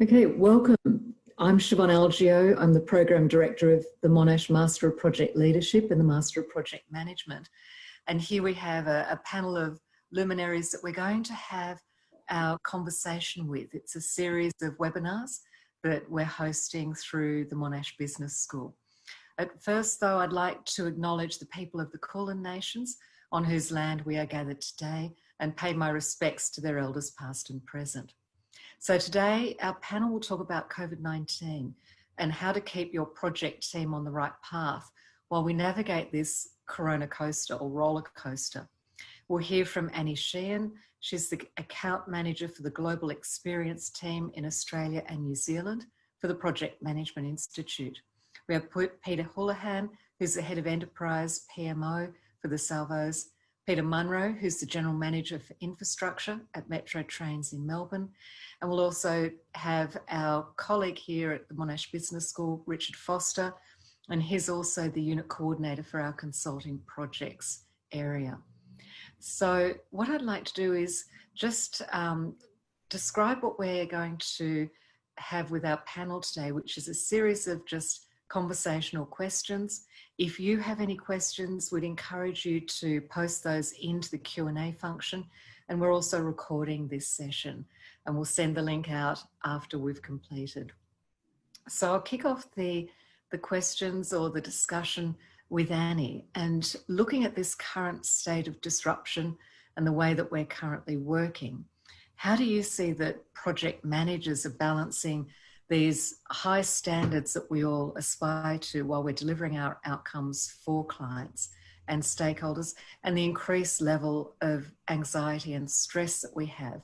Okay, welcome. I'm Chivonne Algeo. I'm the Program Director of the Monash Master of Project Leadership and the Master of Project Management. And here we have a panel of luminaries that we're going to have our conversation with. It's a series of webinars that we're hosting through the Monash Business School. At first, though, I'd like to acknowledge the people of the Kulin Nations on whose land we are gathered today and pay my respects to their elders past and present. So today our panel will talk about COVID-19 and how to keep your project team on the right path while we navigate this corona coaster or roller coaster. We'll hear from Annie Sheehan. She's the account manager for the Global Experience team in Australia and New Zealand for the Project Management Institute. We have Peter Houlihan, who's the head of enterprise PMO for the Salvos, Peter Munro, who's the General Manager for Infrastructure at Metro Trains in Melbourne. And we'll also have our colleague here at the Monash Business School, Richard Foster, and he's also the Unit Coordinator for our Consulting Projects area. So what I'd like to do is just describe what we're going to have with our panel today, which is a series of just conversational questions. If you have any questions, we'd encourage you to post those into the Q&A function. And we're also recording this session and we'll send the link out after we've completed. So I'll kick off the questions or the discussion with Annie, and looking at this current state of disruption and the way that we're currently working. How do you see that project managers are balancing these high standards that we all aspire to while we're delivering our outcomes for clients and stakeholders, and the increased level of anxiety and stress that we have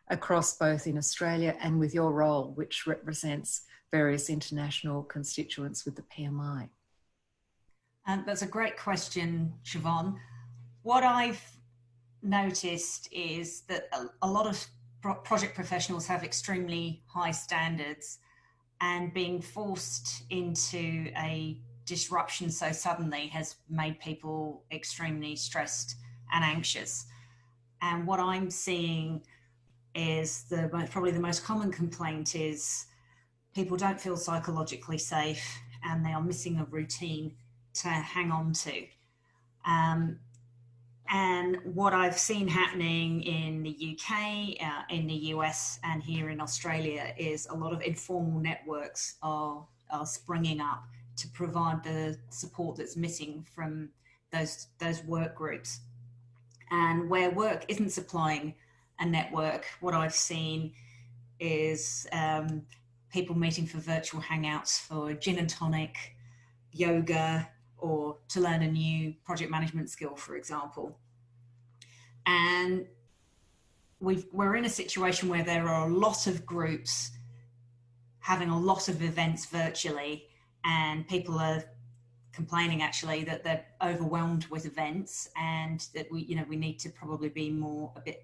across both in Australia and with your role, which represents various international constituents with the PMI? That's a great question, Chivonne. What I've noticed is that a lot of project professionals have extremely high standards, and being forced into a disruption so suddenly has made people extremely stressed and anxious. And what I'm seeing is probably the most common complaint is people don't feel psychologically safe and they are missing a routine to hang on to. And what I've seen happening in the UK, in the US and here in Australia is a lot of informal networks are springing up to provide the support that's missing from those work groups. And where work isn't supplying a network, what I've seen is people meeting for virtual hangouts for gin and tonic, yoga, or to learn a new project management skill, for example. And we're in a situation where there are a lot of groups having a lot of events virtually, and people are complaining actually that they're overwhelmed with events, and that we need to probably be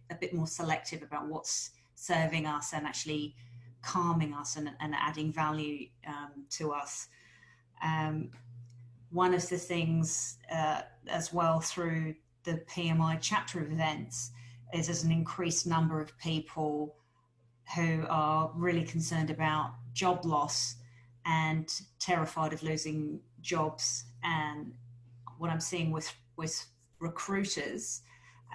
a bit more selective about what's serving us and actually calming us and adding value to us. One of the things as well through the PMI chapter of events is there's an increased number of people who are really concerned about job loss and terrified of losing jobs. And what I'm seeing with recruiters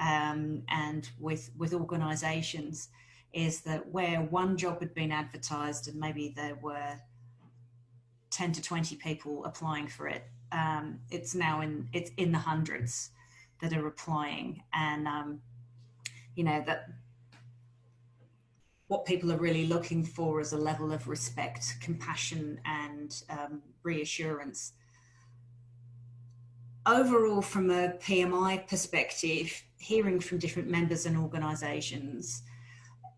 and with organisations is that where one job had been advertised and maybe there were 10 to 20 people applying for it, it's now in the hundreds that are applying. And that what people are really looking for is a level of respect, compassion and reassurance. Overall, from a PMI perspective, hearing from different members and organisations,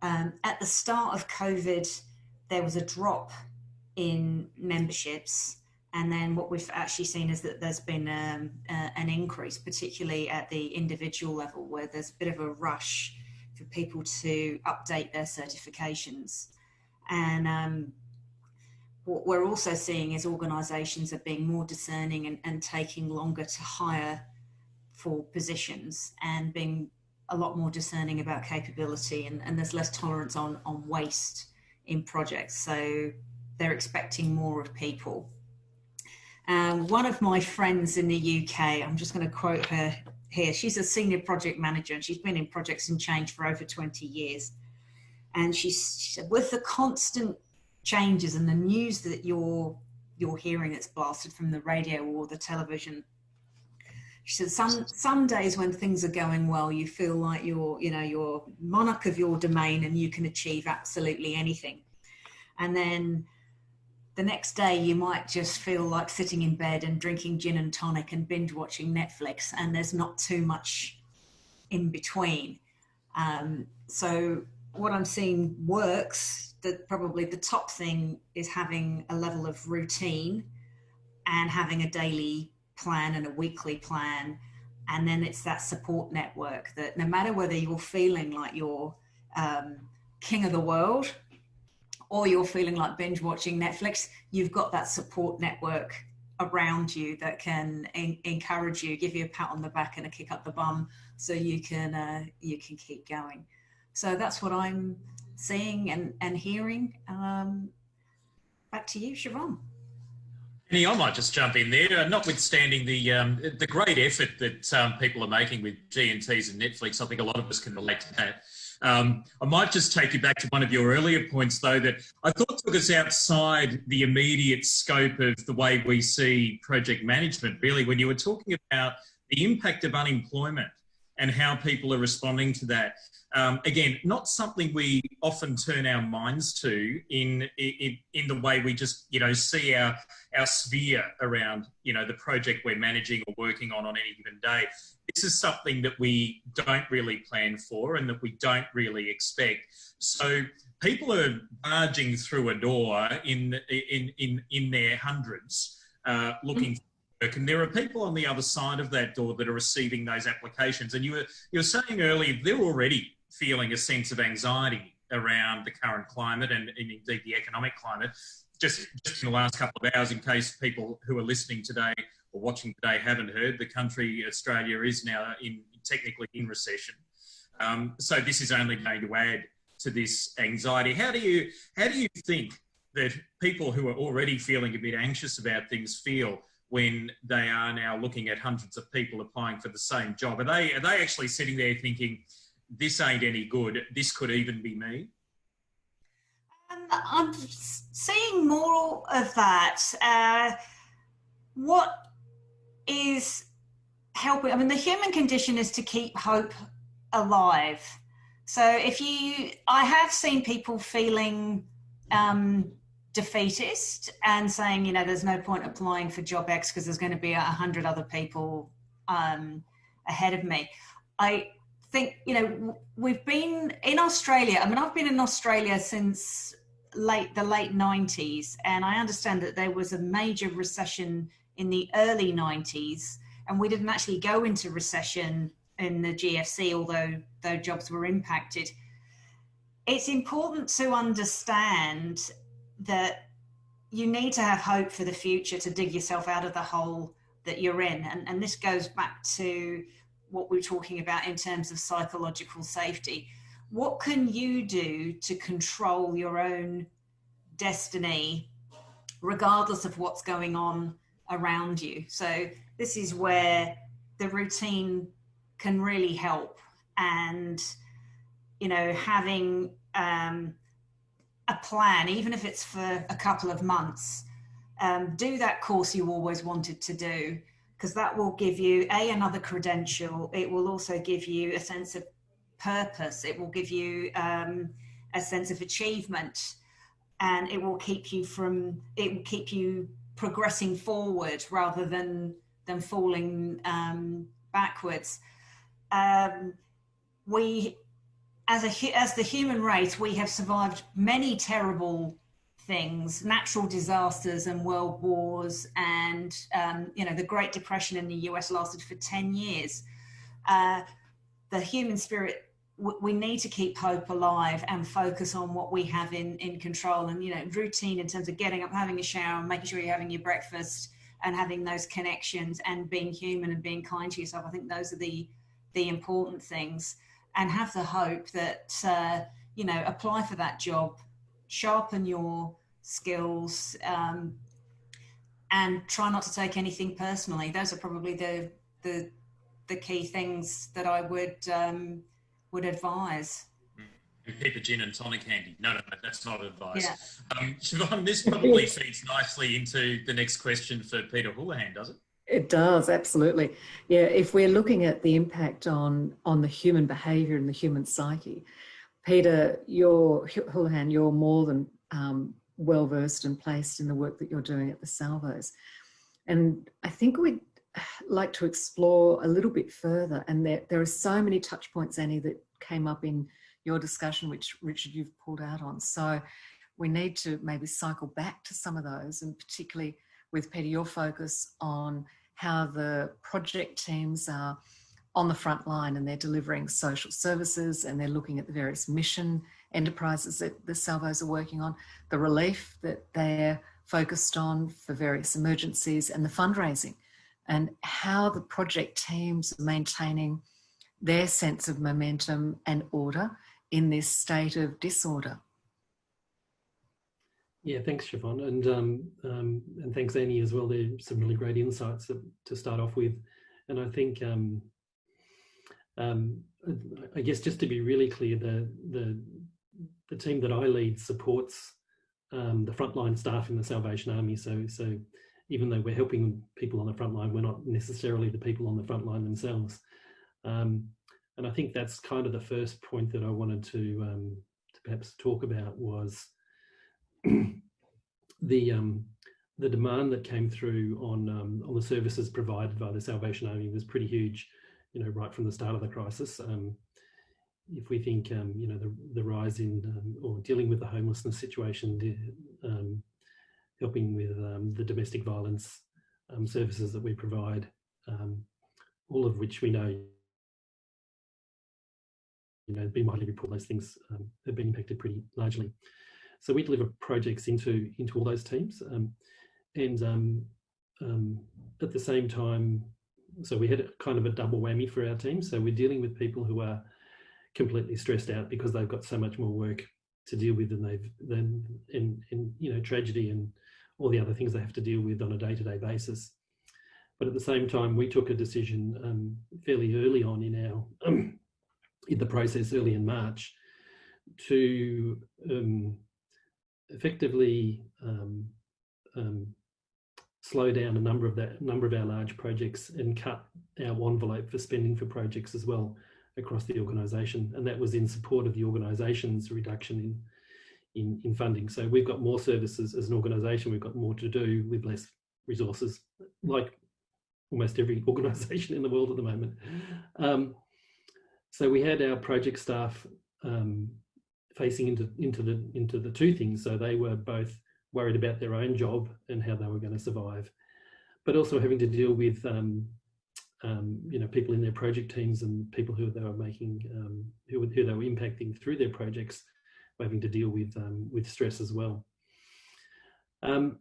at the start of COVID, there was a drop in memberships. And then what we've actually seen is that there's been an increase, particularly at the individual level, where there's a bit of a rush for people to update their certifications. And what we're also seeing is organisations are being more discerning and taking longer to hire for positions and being a lot more discerning about capability, and there's less tolerance on waste in projects. So they're expecting more of people. One of my friends in the UK, I'm just going to quote her here. She's a senior project manager and she's been in projects and change for over 20 years. And she said, with the constant changes and the news that you're hearing that's blasted from the radio or the television, she said, some days when things are going well, you feel like you're monarch of your domain and you can achieve absolutely anything. And then the next day you might just feel like sitting in bed and drinking gin and tonic and binge watching Netflix, and there's not too much in between. So what I'm seeing works, that probably the top thing is having a level of routine and having a daily plan and a weekly plan. And then it's that support network that no matter whether you're feeling like you're king of the world or you're feeling like binge watching Netflix, you've got that support network around you that can encourage you, give you a pat on the back and a kick up the bum so you can keep going. So that's what I'm seeing and hearing. Back to you, Chivonne. Penny, I might just jump in there. Notwithstanding the great effort that people are making with G&Ts and Netflix, I think a lot of us can relate to that. I might just take you back to one of your earlier points, though, that I thought took us outside the immediate scope of the way we see project management, really, when you were talking about the impact of unemployment and how people are responding to that. Again, not something we often turn our minds to in the way we just, see our sphere around, the project we're managing or working on any given day. This is something that we don't really plan for and that we don't really expect. So people are barging through a door in their hundreds looking for work, and there are people on the other side of that door that are receiving those applications. And you were saying earlier, they're already feeling a sense of anxiety around the current climate and indeed the economic climate. Just in the last couple of hours, in case people who are listening today or watching today haven't heard, the country, Australia, is now technically in recession. So this is only going to add to this anxiety. How do you think that people who are already feeling a bit anxious about things feel when they are now looking at hundreds of people applying for the same job? Are they actually sitting there thinking, this ain't any good, this could even be me? I'm seeing more of that. What is helping? I mean, the human condition is to keep hope alive. So I have seen people feeling defeatist and saying, there's no point applying for job X because there's going to be 100 other people ahead of me. I think, we've been in Australia. I mean, I've been in Australia since the late 90s, and I understand that there was a major recession in the early 90s, and we didn't actually go into recession in the GFC, although jobs were impacted. It's important to understand that you need to have hope for the future to dig yourself out of the hole that you're in. And this goes back to what we're talking about in terms of psychological safety. What can you do to control your own destiny, regardless of what's going on around you? So this is where the routine can really help. And, having a plan, even if it's for a couple of months, do that course you always wanted to do, because that will give you another credential. It will also give you a sense of purpose. It will give you a sense of achievement, and it will keep you progressing forward rather than falling backwards. We, as the human race, we have survived many terrible things, natural disasters and world wars, and the Great Depression in the US lasted for 10 years. The human spirit, we need to keep hope alive and focus on what we have in control. And routine in terms of getting up, having a shower, making sure you're having your breakfast, and having those connections, and being human and being kind to yourself. I think those are the important things. And have the hope that apply for that job sharpen your skills, and try not to take anything personally. Those are probably the key things that I would advise. And keep a gin and tonic handy. No, that's not advice. Yeah. Siobhan, this probably feeds nicely into the next question for Peter Houlihan, does it? It does, absolutely. Yeah, if we're looking at the impact on the human behaviour and the human psyche, Peter, Houlihan, you're more than well versed and placed in the work that you're doing at the Salvos. And I think we'd like to explore a little bit further. And there are so many touch points, Annie, that came up in your discussion, which, Richard, you've pulled out on. So we need to maybe cycle back to some of those, and particularly with Peter, your focus on how the project teams are on the front line and they're delivering social services and they're looking at the various mission enterprises that the Salvos are working on, the relief that they're focused on for various emergencies, and the fundraising, and how the project teams are maintaining their sense of momentum and order in this state of disorder. Yeah, thanks, Chivonne, and thanks, Annie, as well. There's some really great insights to start off with, and I think, I guess, just to be really clear, the team that I lead supports the frontline staff in the Salvation Army. So even though we're helping people on the front line, we're not necessarily the people on the front line themselves. And I think that's kind of the first point that I wanted to perhaps talk about was the demand that came through on the services provided by the Salvation Army was pretty huge, right from the start of the crisis. If we think, the rise in or dealing with the homelessness situation, helping with the domestic violence services that we provide, all of which we know, been widely reported, those things have been impacted pretty largely. So we deliver projects into all those teams, and at the same time, so we had kind of a double whammy for our team. So we're dealing with people who are completely stressed out because they've got so much more work to deal with than tragedy and all the other things they have to deal with on a day-to-day basis. But at the same time, we took a decision fairly early on in the process, early in March, to effectively slow down a number of our large projects and cut our envelope for spending for projects as well across the organisation, and that was in support of the organisation's reduction in funding. So we've got more services as an organisation, we've got more to do with less resources, like almost every organisation in the world at the moment. So we had our project staff facing into the two things. So they were both worried about their own job and how they were going to survive, but also having to deal with people in their project teams and people who they were making, who they were impacting through their projects, having to deal with stress as well. How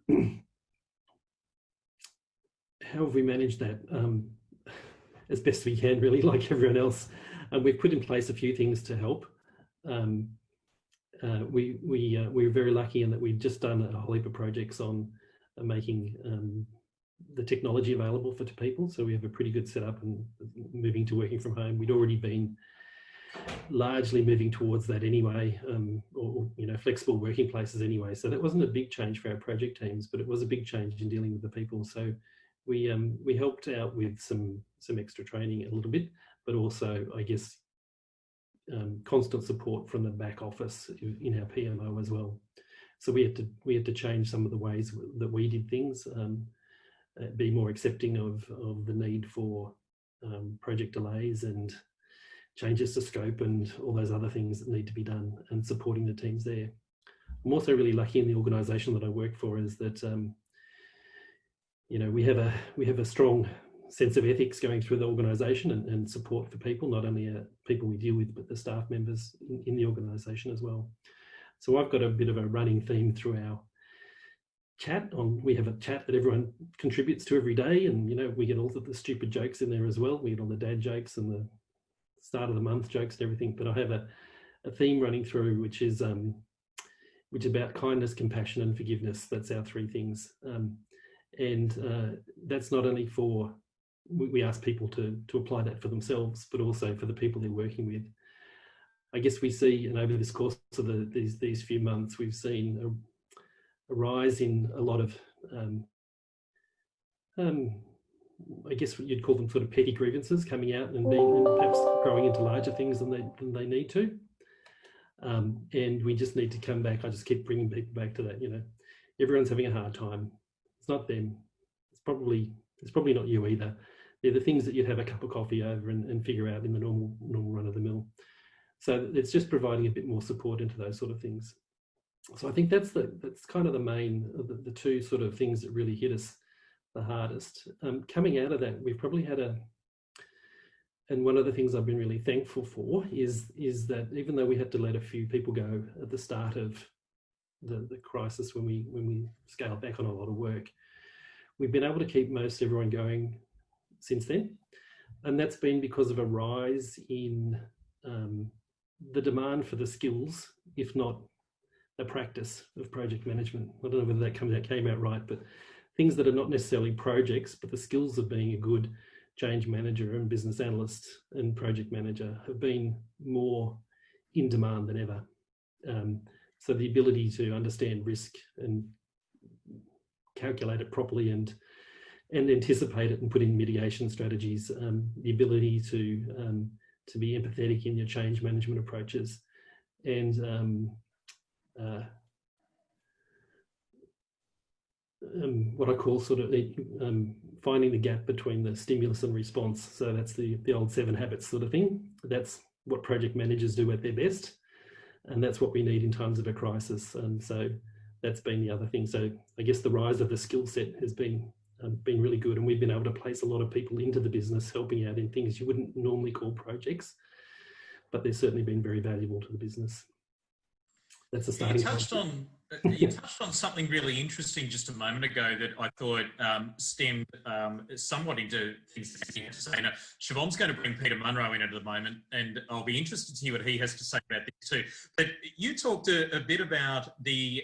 have we managed that? As best we can, really, like everyone else. We've put in place a few things to help. We were very lucky in that we'd just done a whole heap of projects on making the technology available to people. So we have a pretty good setup and moving to working from home. We'd already been largely moving towards that anyway, or flexible working places anyway. So that wasn't a big change for our project teams, but it was a big change in dealing with the people. So we helped out with some extra training a little bit, but also, I guess, constant support from the back office in our PMO as well. So we had to change some of the ways that we did things, be more accepting of the need for project delays and changes to scope and all those other things that need to be done, and supporting the teams there. I'm also really lucky in the organisation that I work for is that we have a strong sense of ethics going through the organisation and support for people, not only people we deal with, but the staff members in the organisation as well. So I've got a bit of a running theme through our chat. We have a chat that everyone contributes to every day, and we get all of the stupid jokes in there as well. We get all the dad jokes and the start of the month jokes and everything. But I have a theme running through, which is which is about kindness, compassion, and forgiveness. That's our three things. That's not only for, we ask people to apply that for themselves, but also for the people they're working with. I guess we see, and over this course of these few months, we've seen a rise in a lot of, I guess what you'd call them sort of petty grievances coming out and perhaps growing into larger things than they need to. And we just need to come back. I just keep bringing people back to that. Everyone's having a hard time. It's not them. It's probably not you either. They're the things that you'd have a cup of coffee over and figure out in the normal run of the mill. So it's just providing a bit more support into those sort of things. So I think that's kind of the main, the two sort of things that really hit us the hardest. Coming out of that, we've probably had and one of the things I've been really thankful for is that even though we had to let a few people go at the start of the crisis when we scaled back on a lot of work, we've been able to keep most everyone going since then. And that's been because of a rise in the demand for the skills, if not the practice of project management. I don't know whether that came out right, but things that are not necessarily projects, but the skills of being a good change manager and business analyst and project manager have been more in demand than ever. So the ability to understand risk and calculate it properly and anticipate it and put in mitigation strategies, the ability to be empathetic in your change management approaches, and what I call sort of finding the gap between the stimulus and response. So that's the old 7 habits sort of thing. That's what project managers do at their best. And that's what we need in times of a crisis. So that's been the other thing. So I guess the rise of the skill set has been really good. And we've been able to place a lot of people into the business, helping out in things you wouldn't normally call projects, but they've certainly been very valuable to the business. That's a starting point. You touched on something really interesting just a moment ago that I thought stemmed somewhat into things that you had to say. Now, Chivonne's going to bring Peter Munro in at the moment, and I'll be interested to hear what he has to say about this too. But you talked a bit about the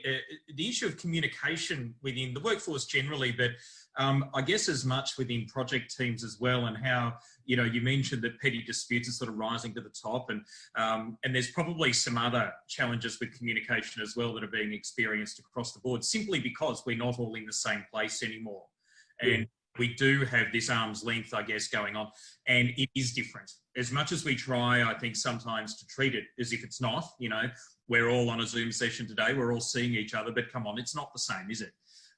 issue of communication within the workforce generally, but I guess as much within project teams as well, and how, you mentioned that petty disputes are sort of rising to the top, and there's probably some other challenges with communication as well that are being experienced across the board, simply because we're not all in the same place anymore. And we do have this arm's length, I guess, going on, and it is different. As much as we try, I think, sometimes to treat it as if it's not, we're all on a Zoom session today, we're all seeing each other, but come on, it's not the same, is it?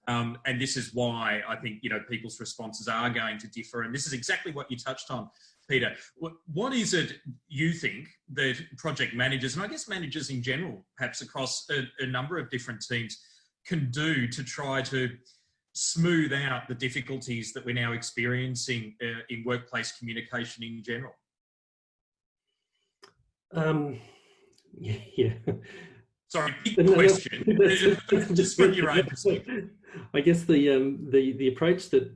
And this is why I think, people's responses are going to differ. And this is exactly what you touched on, Peter. What is it you think that project managers, and I guess managers in general, perhaps across a number of different teams, can do to try to smooth out the difficulties that we're now experiencing in workplace communication in general? Yeah. Sorry, big question. Just from your own perspective. I guess the approach that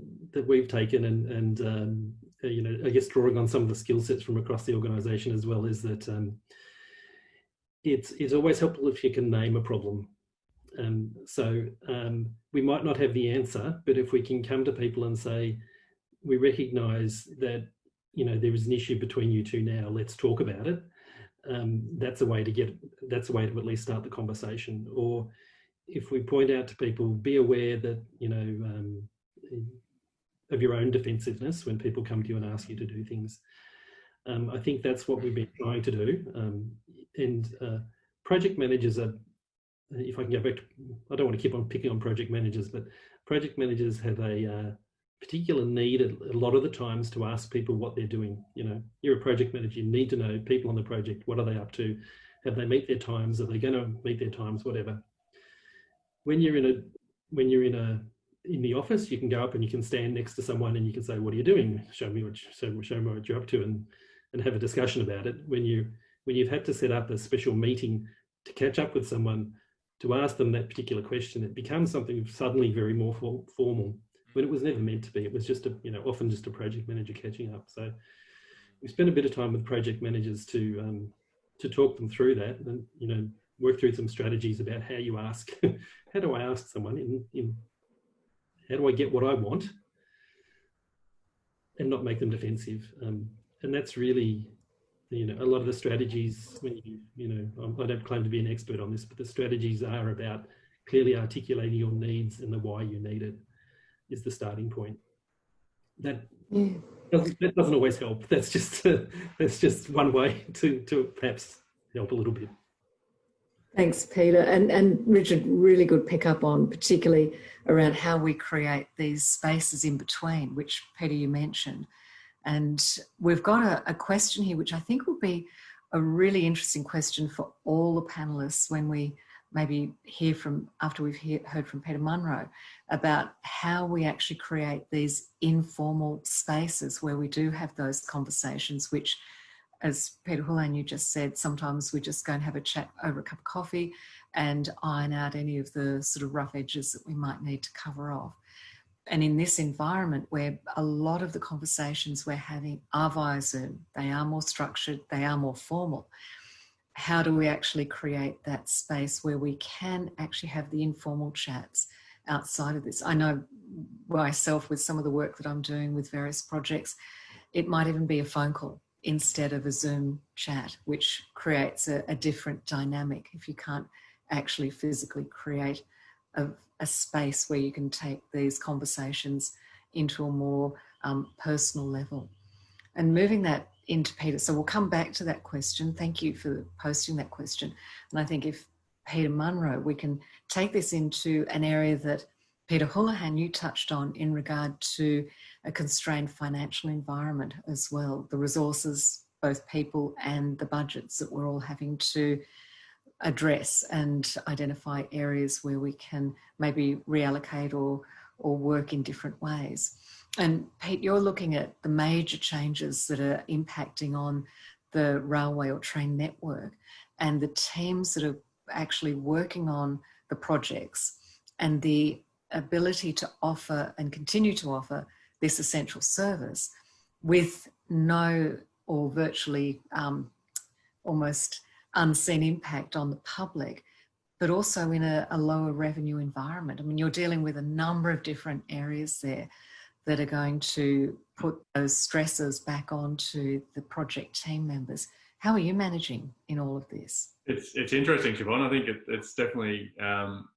we've taken, and I guess drawing on some of the skill sets from across the organisation as well, is that it's always helpful if you can name a problem. So we might not have the answer, but if we can come to people and say, we recognise that there is an issue between you two now, let's talk about it. That's a way to at least start the conversation. Or if we point out to people, be aware that of your own defensiveness when people come to you and ask you to do things. I think that's what we've been trying to do. And project managers are, if I can go back to, I don't want to keep on picking on project managers, but project managers have a particular need a lot of the times to ask people what they're doing. You're a project manager, you need to know people on the project, what are they up to? Have they met their times? Are they going to meet their times? Whatever. When you're in the office, you can go up and you can stand next to someone and you can say, what are you doing? Show me what you're up to, and have a discussion about it. When you've had to set up a special meeting to catch up with someone, to ask them that particular question, it becomes something suddenly very more formal, when it was never meant to be. It was just often just a project manager catching up. So we spent a bit of time with project managers to talk them through that, and work through some strategies about how you ask, how do I ask someone in how do I get what I want and not make them defensive? And that's really, you know, a lot of the strategies when you know, I don't claim to be an expert on this, but the strategies are about clearly articulating your needs and the why you need it is the starting point. That doesn't always help. That's just one way to perhaps help a little bit. Thanks, Peter. And Richard, really good pick up on particularly around how we create these spaces in between, which Peter, you mentioned. And we've got a question here, which I think will be a really interesting question for all the panelists when we maybe hear from, after we've heard from Peter Munro, about how we actually create these informal spaces where we do have those conversations, which, as Peter Hullahan, you just said, sometimes we just go and have a chat over a cup of coffee and iron out any of the sort of rough edges that we might need to cover off. And in this environment where a lot of the conversations we're having are via Zoom, they are more structured, they are more formal. How do we actually create that space where we can actually have the informal chats outside of this? I know myself with some of the work that I'm doing with various projects, it might even be a phone call instead of a Zoom chat, which creates a different dynamic if you can't actually physically create a space where you can take these conversations into a more personal level. And moving that into Peter, so we'll come back to that question. Thank you for posting that question. And I think if Peter Munro, we can take this into an area that Peter Hullahan, you touched on in regard to a constrained financial environment as well, the resources, both people and the budgets that we're all having to address and identify areas where we can maybe reallocate or work in different ways. And Pete, you're looking at the major changes that are impacting on the railway or train network and the teams that are actually working on the projects and the ability to offer and continue to offer this essential service with no or virtually almost unseen impact on the public, but also in a lower revenue environment. I mean, you're dealing with a number of different areas there that are going to put those stresses back onto the project team members. How are you managing in all of this? It's interesting, Chivonne. I think it's definitely,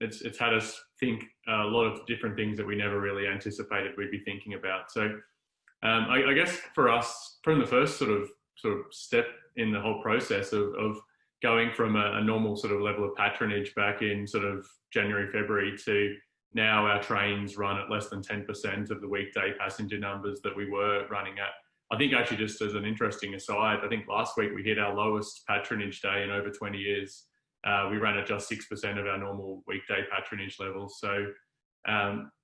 it's had us think a lot of different things that we never really anticipated we'd be thinking about. So I guess for us, from the first sort of step in the whole process of going from a normal sort of level of patronage back in sort of January, February to now our trains run at less than 10% of the weekday passenger numbers that we were running at. I think actually just as an interesting aside, I think last week we hit our lowest patronage day in over 20 years. We ran at just 6% of our normal weekday patronage levels. So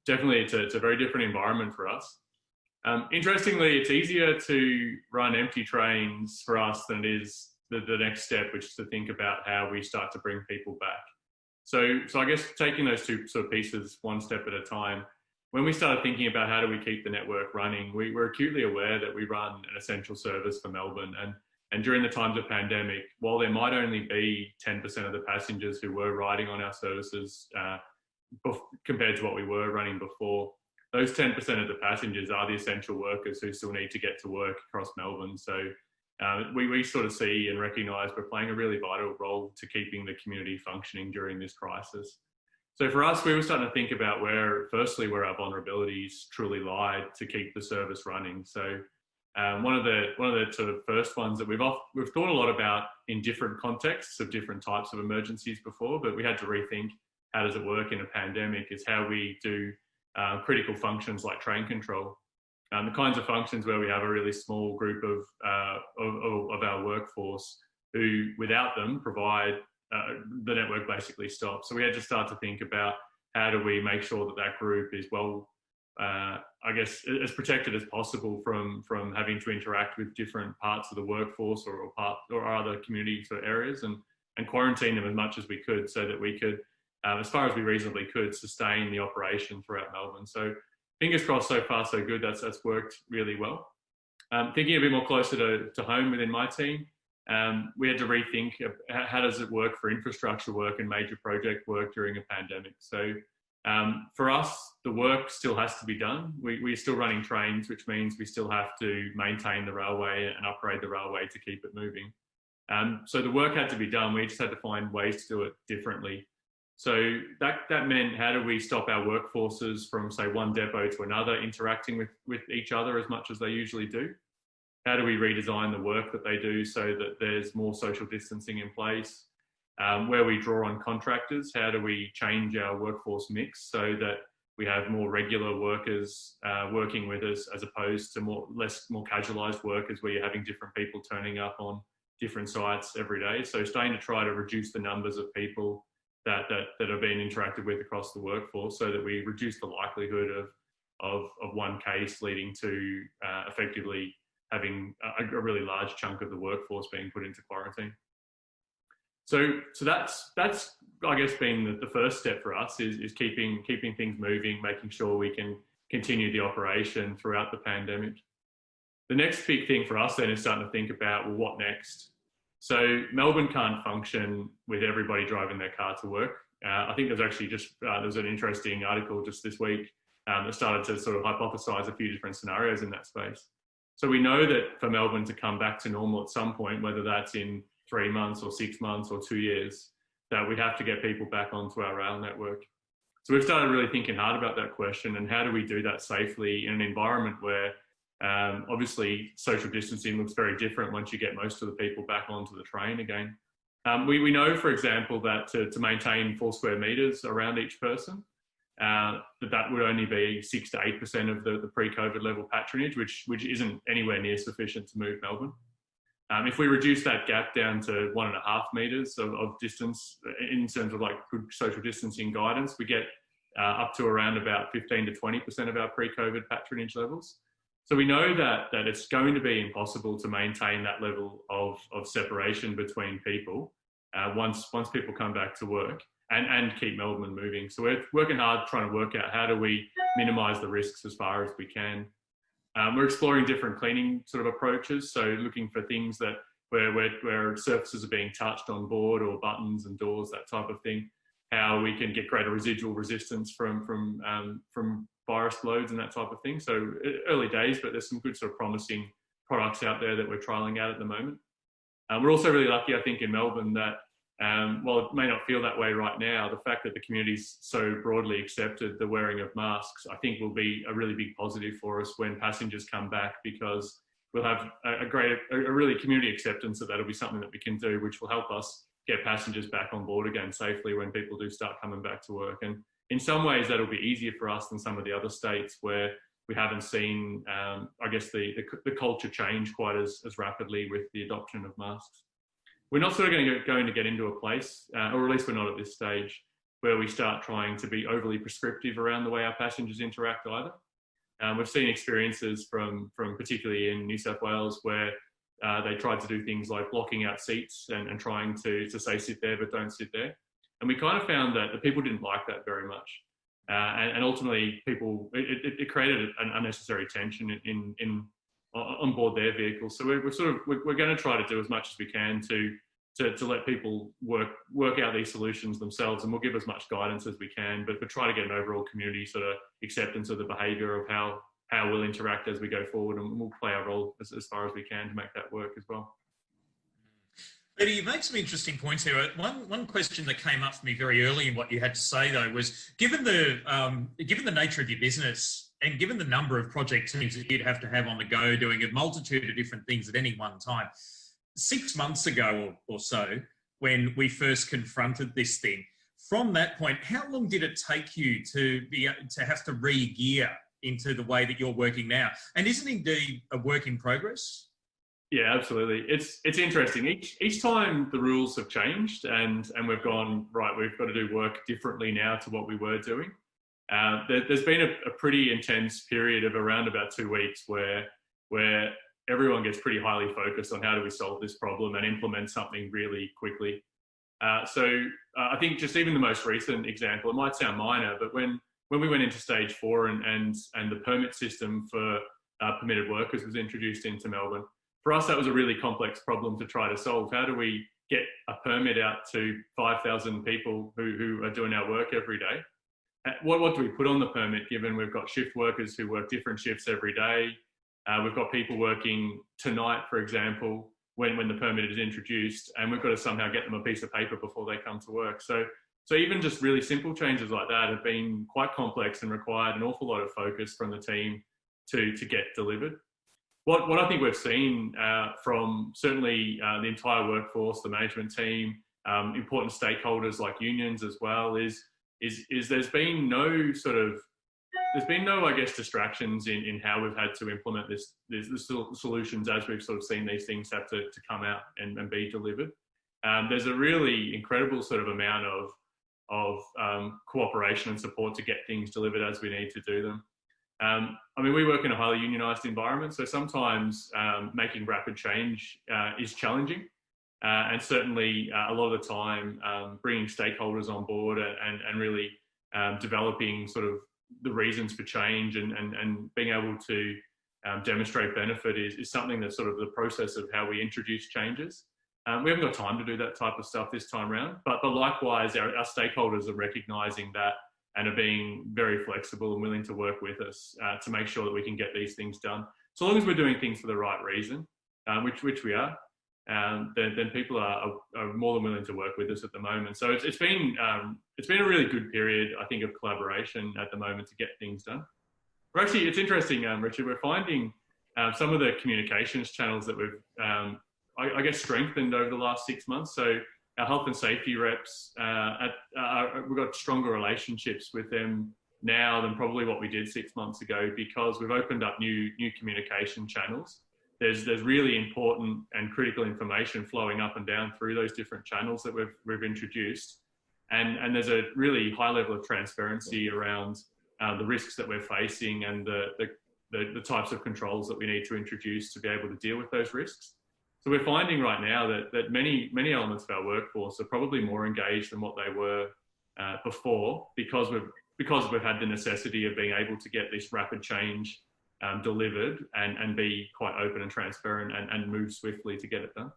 definitely it's a very different environment for us. Interestingly, it's easier to run empty trains for us than it is the next step, which is to think about how we start to bring people back. So I guess taking those two sort of pieces one step at a time, when we started thinking about how do we keep the network running, we were acutely aware that we run an essential service for Melbourne. And during the times of pandemic, while there might only be 10% of the passengers who were riding on our services compared to what we were running before, those 10% of the passengers are the essential workers who still need to get to work across Melbourne. So we sort of see and recognise we're playing a really vital role to keeping the community functioning during this crisis. So for us, we were starting to think about where our vulnerabilities truly lie to keep the service running. So one of the sort of first ones that we've thought a lot about in different contexts of different types of emergencies before, but we had to rethink how does it work in a pandemic is how we do critical functions like train control. The kinds of functions where we have a really small group of our workforce who, without them, provide the network basically stops. So we had to start to think about how do we make sure that group is well, I guess, as protected as possible from having to interact with different parts of the workforce or other community sort of areas and quarantine them as much as we could so that we could, as far as we reasonably could, sustain the operation throughout Melbourne. So fingers crossed, so far so good. That's worked really well. Thinking a bit more closer to home within my team, we had to rethink how does it work for infrastructure work and major project work during a pandemic. So for us, the work still has to be done. We're still running trains, which means we still have to maintain the railway and upgrade the railway to keep it moving. So the work had to be done. We just had to find ways to do it differently. So that meant, how do we stop our workforces from, say, one depot to another interacting with each other as much as they usually do? How do we redesign the work that they do so that there's more social distancing in place? Where we draw on contractors, how do we change our workforce mix so that we have more regular workers working with us, as opposed to more casualised workers where you're having different people turning up on different sites every day? So starting to try to reduce the numbers of people that are being interacted with across the workforce, so that we reduce the likelihood of one case leading to effectively having a really large chunk of the workforce being put into quarantine. So that's I guess been the first step for us, is keeping things moving, making sure we can continue the operation throughout the pandemic. The next big thing for us then is starting to think about, well, what next? So Melbourne can't function with everybody driving their car to work. I think there's actually there's an interesting article just this week that started to sort of hypothesize a few different scenarios in that space. So we know that for Melbourne to come back to normal at some point, whether that's in 3 months or 6 months or 2 years, that we have to get people back onto our rail network. So we've started really thinking hard about that question, and how do we do that safely in an environment where obviously social distancing looks very different once you get most of the people back onto the train again. We know, for example, that to maintain 4 square metres around each person, that would only be 6 to 8% of the pre-COVID level patronage, which isn't anywhere near sufficient to move Melbourne. If we reduce that gap down to 1.5 metres of distance in terms of like good social distancing guidance, we get up to around about 15 to 20% of our pre-COVID patronage levels. So we know that it's going to be impossible to maintain that level of separation between people once people come back to work and keep Melbourne moving. So we're working hard trying to work out how do we minimise the risks as far as we can. We're exploring different cleaning sort of approaches, so looking for things that where surfaces are being touched on board, or buttons and doors, that type of thing. How we can get greater residual resistance from virus loads and that type of thing. So early days, but there's some good sort of promising products out there that we're trialling out at the moment. We're also really lucky, I think, in Melbourne that while it may not feel that way right now, the fact that the community's so broadly accepted the wearing of masks, I think will be a really big positive for us when passengers come back, because we'll have a really community acceptance that'll be something that we can do, which will help us get passengers back on board again safely when people do start coming back to work. And in some ways, that'll be easier for us than some of the other states where we haven't seen, I guess, the culture change quite as rapidly with the adoption of masks. We're not sort of going to get into a place, or at least we're not at this stage, where we start trying to be overly prescriptive around the way our passengers interact either. We've seen experiences from particularly in New South Wales where they tried to do things like blocking out seats and trying to say sit there but don't sit there. And we kind of found that the people didn't like that very much. And ultimately it created an unnecessary tension on board their vehicles. So we're going to try to do as much as we can to let people work out these solutions themselves, and we'll give as much guidance as we can, but try to get an overall community sort of acceptance of the behaviour of how we'll interact as we go forward, and we'll play our role as far as we can to make that work as well. Peter, you made some interesting points here. One question that came up for me very early in what you had to say, though, was given the nature of your business and given the number of project teams that you'd have to have on the go doing a multitude of different things at any one time, 6 months ago or so, when we first confronted this thing, from that point, how long did it take you to have to re-gear into the way that you're working now? And isn't it indeed a work in progress? Yeah, absolutely. It's interesting. Each time the rules have changed and we've gone, right, we've got to do work differently now to what we were doing. There's been a pretty intense period of around about 2 weeks where everyone gets pretty highly focused on how do we solve this problem and implement something really quickly. So I think just even the most recent example, it might sound minor, but when we went into stage 4 and the permit system for permitted workers was introduced into Melbourne, for us, that was a really complex problem to try to solve. How do we get a permit out to 5,000 people who are doing our work every day? What do we put on the permit, given we've got shift workers who work different shifts every day? We've got people working tonight, for example, when the permit is introduced, and we've got to somehow get them a piece of paper before they come to work. So even just really simple changes like that have been quite complex and required an awful lot of focus from the team to get delivered. What I think we've seen from certainly the entire workforce, the management team, important stakeholders like unions as well, is there's been no, I guess, distractions in how we've had to implement the solutions as we've sort of seen these things have to come out and be delivered. There's a really incredible sort of amount of cooperation and support to get things delivered as we need to do them. I mean, we work in a highly unionised environment, so sometimes making rapid change is challenging. And certainly a lot of the time bringing stakeholders on board and really developing sort of the reasons for change and being able to demonstrate benefit is something that's sort of the process of how we introduce changes. We haven't got time to do that type of stuff this time around, but likewise our stakeholders are recognising that and are being very flexible and willing to work with us to make sure that we can get these things done. So long as we're doing things for the right reason, which we are, then people are more than willing to work with us at the moment. So it's been a really good period, I think, of collaboration at the moment to get things done. We're actually, it's interesting, Richard, we're finding some of the communications channels that we've, I guess, strengthened over the last 6 months. So our health and safety reps, we've got stronger relationships with them now than probably what we did 6 months ago, because we've opened up new communication channels. There's really important and critical information flowing up and down through those different channels that we've introduced, and there's a really high level of transparency around the risks that we're facing and the types of controls that we need to introduce to be able to deal with those risks. So we're finding right now that many elements of our workforce are probably more engaged than what they were before, because we've had the necessity of being able to get this rapid change delivered and be quite open and transparent and move swiftly to get it done.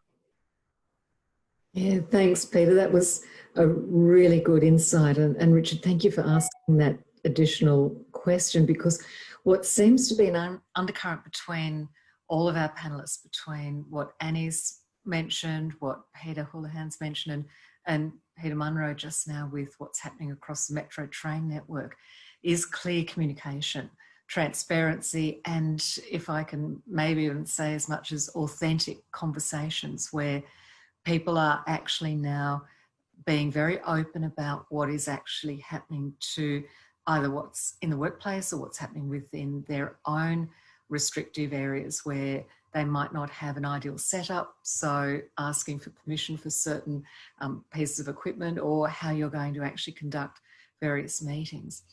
Yeah, thanks, Peter. That was a really good insight. And Richard, thank you for asking that additional question, because what seems to be an undercurrent between all of our panellists, between what Annie's mentioned, what Peter Houlihan's mentioned, and Peter Munro just now with what's happening across the metro train network, is clear communication, transparency, and if I can maybe even say as much as authentic conversations where people are actually now being very open about what is actually happening to either what's in the workplace or what's happening within their own restrictive areas where they might not have an ideal setup. So asking for permission for certain pieces of equipment, or how you're going to actually conduct various meetings.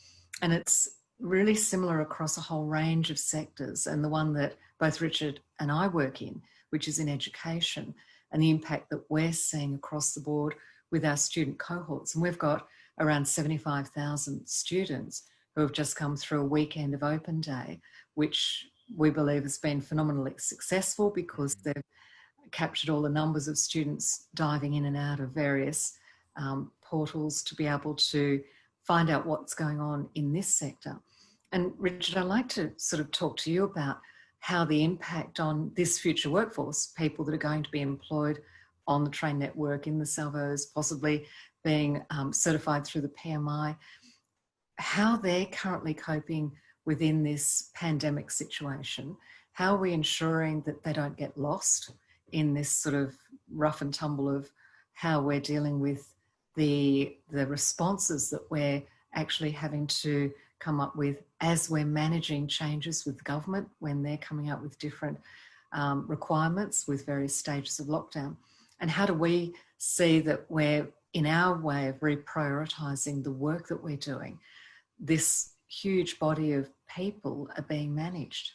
And it's really similar across a whole range of sectors. And the one that both Richard and I work in, which is in education, and the impact that we're seeing across the board with our student cohorts. And we've got around 75,000 students who have just come through a weekend of open day, which we believe has been phenomenally successful because they've captured all the numbers of students diving in and out of various portals to be able to find out what's going on in this sector. And Richard, I'd like to sort of talk to you about how the impact on this future workforce, people that are going to be employed on the train network, in the salvos, possibly being certified through the PMI, how they're currently coping within this pandemic situation. How are we ensuring that they don't get lost in this sort of rough and tumble of how we're dealing with the responses that we're actually having to come up with as we're managing changes with government when they're coming up with different requirements with various stages of lockdown? And how do we see that we're, in our way of reprioritising the work that we're doing, this huge body of people are being managed?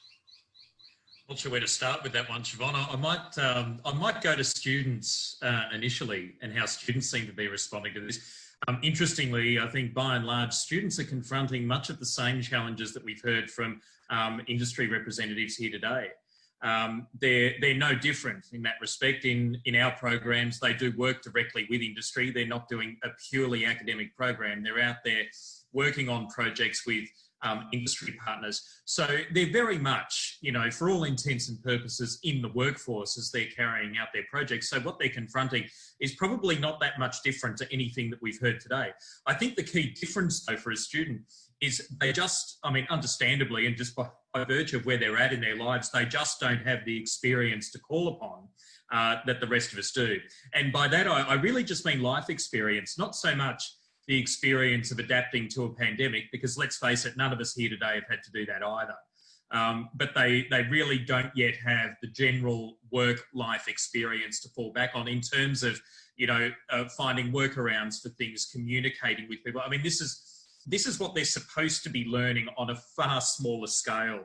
Not sure where to start with that one, Chivonne. I might go to students initially and how students seem to be responding to this. Interestingly, I think by and large, students are confronting much of the same challenges that we've heard from industry representatives here today. They're no different in that respect. In our programs, they do work directly with industry. They're not doing a purely academic program. They're out there working on projects with industry partners. So they're very much, you know, for all intents and purposes, in the workforce as they're carrying out their projects. So what they're confronting is probably not that much different to anything that we've heard today. I think the key difference, though, for a student is they just, I mean, understandably, and just by virtue of where they're at in their lives, they just don't have the experience to call upon that the rest of us do. And by that, I really just mean life experience, not so much the experience of adapting to a pandemic, because let's face it, none of us here today have had to do that either. But they really don't yet have the general work-life experience to fall back on in terms of, you know, finding workarounds for things, communicating with people. I mean, this is what they're supposed to be learning on a far smaller scale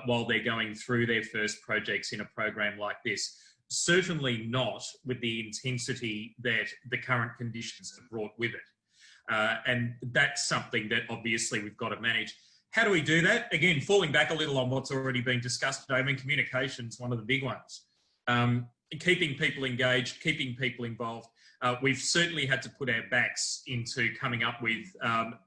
while they're going through their first projects in a program like this. Certainly not with the intensity that the current conditions have brought with it. And that's something that obviously we've got to manage. How do we do that? Again, falling back a little on what's already been discussed today, I mean, communication's one of the big ones. Keeping people engaged, keeping people involved. We've certainly had to put our backs into coming up with